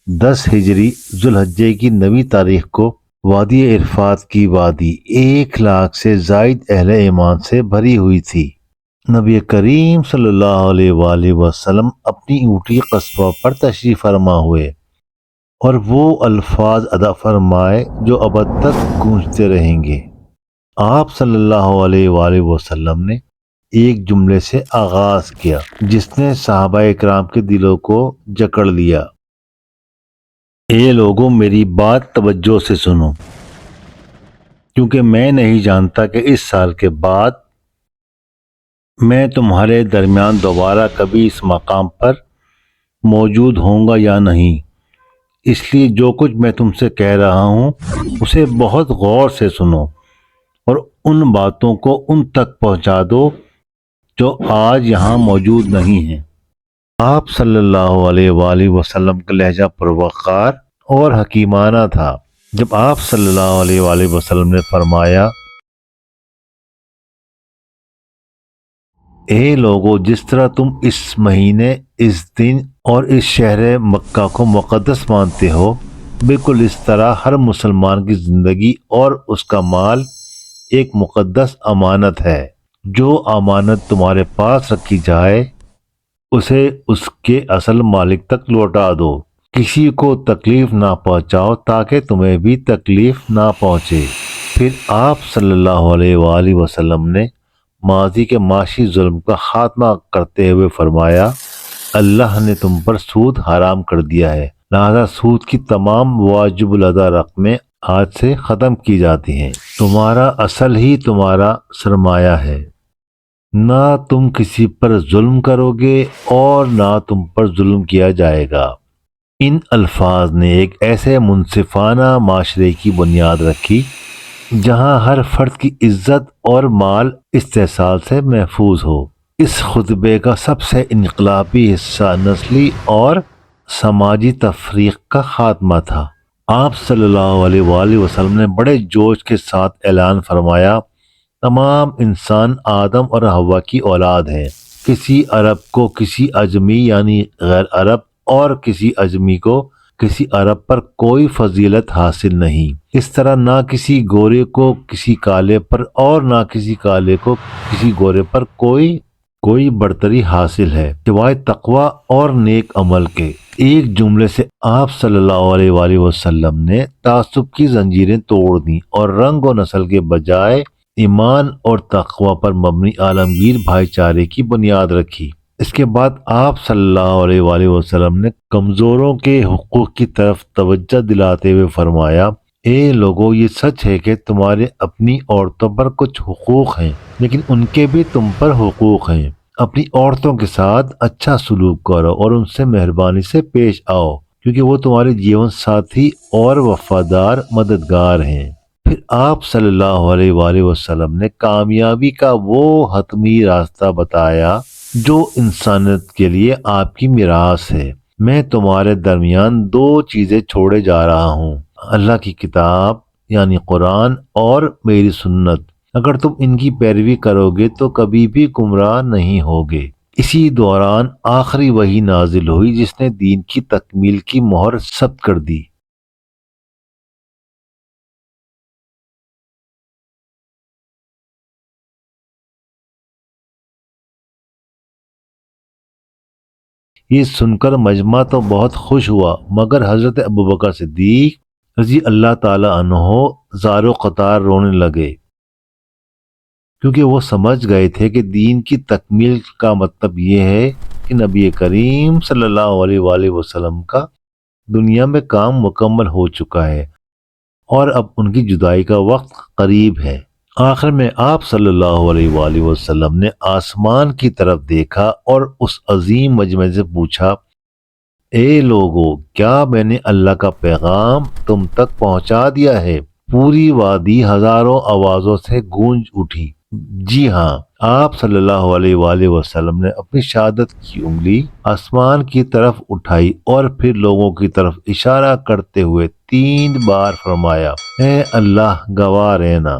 10 ہجری ذوالحجہ کی 9 تاریخ کو وادی عرفات کی وادی 1 لاکھ سے زائد اہل ایمان سے بھری ہوئی تھی۔ نبی کریم صلی اللہ علیہ وآلہ وسلم اپنی اونٹی قصبہ پر تشریف فرما ہوئے اور وہ الفاظ ادا فرمائے جو ابد تک گونجتے رہیں گے۔ آپ صلی اللہ علیہ وآلہ وسلم نے ایک جملے سے آغاز کیا جس نے صحابہ اکرام کے دلوں کو جکڑ لیا۔ اے لوگوں، میری بات توجہ سے سنو، کیونکہ میں نہیں جانتا کہ اس سال کے بعد میں تمہارے درمیان دوبارہ کبھی اس مقام پر موجود ہوں گا یا نہیں، اس لیے جو کچھ میں تم سے کہہ رہا ہوں اسے بہت غور سے سنو اور ان باتوں کو ان تک پہنچا دو جو آج یہاں موجود نہیں ہیں۔ آپ صلی اللہ علیہ وآلہ وسلم کا لہجہ پروقار اور حکیمانہ تھا۔ جب آپ صلی اللہ علیہ وآلہ وسلم نے فرمایا، اے لوگو، جس طرح تم اس مہینے، اس دن اور اس شہر مکہ کو مقدس مانتے ہو، بالکل اس طرح ہر مسلمان کی زندگی اور اس کا مال ایک مقدس امانت ہے۔ جو امانت تمہارے پاس رکھی جائے اسے اس کے اصل مالک تک لوٹا دو۔ کسی کو تکلیف نہ پہنچاؤ تاکہ تمہیں بھی تکلیف نہ پہنچے۔ پھر آپ صلی اللہ علیہ وآلہ وسلم نے ماضی کے معاشی ظلم کا خاتمہ کرتے ہوئے فرمایا، اللہ نے تم پر سود حرام کر دیا ہے، لہذا سود کی تمام واجب الادا رقمیں آج سے ختم کی جاتی ہیں۔ تمہارا اصل ہی تمہارا سرمایہ ہے، نہ تم کسی پر ظلم کرو گے اور نہ تم پر ظلم کیا جائے گا۔ ان الفاظ نے ایک ایسے منصفانہ معاشرے کی بنیاد رکھی جہاں ہر فرد کی عزت اور مال استحصال سے محفوظ ہو۔ اس خطبے کا سب سے انقلابی حصہ نسلی اور سماجی تفریق کا خاتمہ تھا۔ آپ صلی اللہ علیہ وآلہ وسلم نے بڑے جوش کے ساتھ اعلان فرمایا، تمام انسان آدم اور حوا کی اولاد ہیں۔ کسی عرب کو کسی عجمی یعنی غیر عرب اور کسی عجمی کو کسی عرب پر کوئی فضیلت حاصل نہیں۔ اس طرح نہ کسی گورے کو کسی کالے پر اور نہ کسی کالے کو کسی گورے پر کوئی برتری حاصل ہے سوائے تقوی اور نیک عمل کے۔ ایک جملے سے آپ صلی اللہ علیہ وآلہ وسلم نے تعصب کی زنجیریں توڑ دیں اور رنگ و نسل کے بجائے ایمان اور تقوی پر مبنی عالمگیر بھائی چارے کی بنیاد رکھی۔ اس کے بعد آپ صلی اللہ علیہ وآلہ وسلم نے کمزوروں کے حقوق کی طرف توجہ دلاتے ہوئے فرمایا، اے لوگو، یہ سچ ہے کہ تمہارے اپنی عورتوں پر کچھ حقوق ہیں، لیکن ان کے بھی تم پر حقوق ہیں۔ اپنی عورتوں کے ساتھ اچھا سلوک کرو اور ان سے مہربانی سے پیش آؤ، کیونکہ وہ تمہارے جیون ساتھی اور وفادار مددگار ہیں۔ پھر آپ صلی اللہ علیہ وآلہ وسلم نے کامیابی کا وہ حتمی راستہ بتایا جو انسانیت کے لیے آپ کی میراث ہے۔ میں تمہارے درمیان 2 چیزیں چھوڑے جا رہا ہوں، اللہ کی کتاب یعنی قرآن اور میری سنت۔ اگر تم ان کی پیروی کرو گے تو کبھی بھی گمراہ نہیں ہوگے۔ اسی دوران آخری وحی نازل ہوئی جس نے دین کی تکمیل کی مہر ثبت کر دی۔ یہ سن کر مجمع تو بہت خوش ہوا، مگر حضرت ابوبکر صدیق رضی اللہ تعالی عنہ زار و قطار رونے لگے، کیونکہ وہ سمجھ گئے تھے کہ دین کی تکمیل کا مطلب یہ ہے کہ نبی کریم صلی اللہ علیہ وآلہ وسلم کا دنیا میں کام مکمل ہو چکا ہے اور اب ان کی جدائی کا وقت قریب ہے۔ آخر میں آپ صلی اللہ علیہ وآلہ وسلم نے آسمان کی طرف دیکھا اور اس عظیم مجمع سے پوچھا، اے لوگو، کیا میں نے اللہ کا پیغام تم تک پہنچا دیا ہے؟ پوری وادی ہزاروں آوازوں سے گونج اٹھی۔ جی ہاں، آپ صلی اللہ علیہ وآلہ وسلم نے اپنی شہادت کی انگلی آسمان کی طرف اٹھائی اور پھر لوگوں کی طرف اشارہ کرتے ہوئے 3 بار فرمایا، اے اللہ گواہ رہنا۔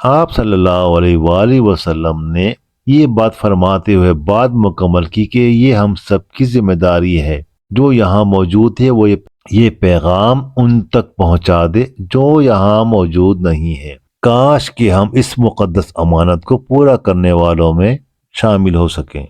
آپ صلی اللہ علیہ وآلہ وسلم نے یہ بات فرماتے ہوئے بات مکمل کی کہ یہ ہم سب کی ذمہ داری ہے۔ جو یہاں موجود تھے وہ یہ یہ پیغام ان تک پہنچا دے جو یہاں موجود نہیں ہے۔ کاش کہ ہم اس مقدس امانت کو پورا کرنے والوں میں شامل ہو سکیں۔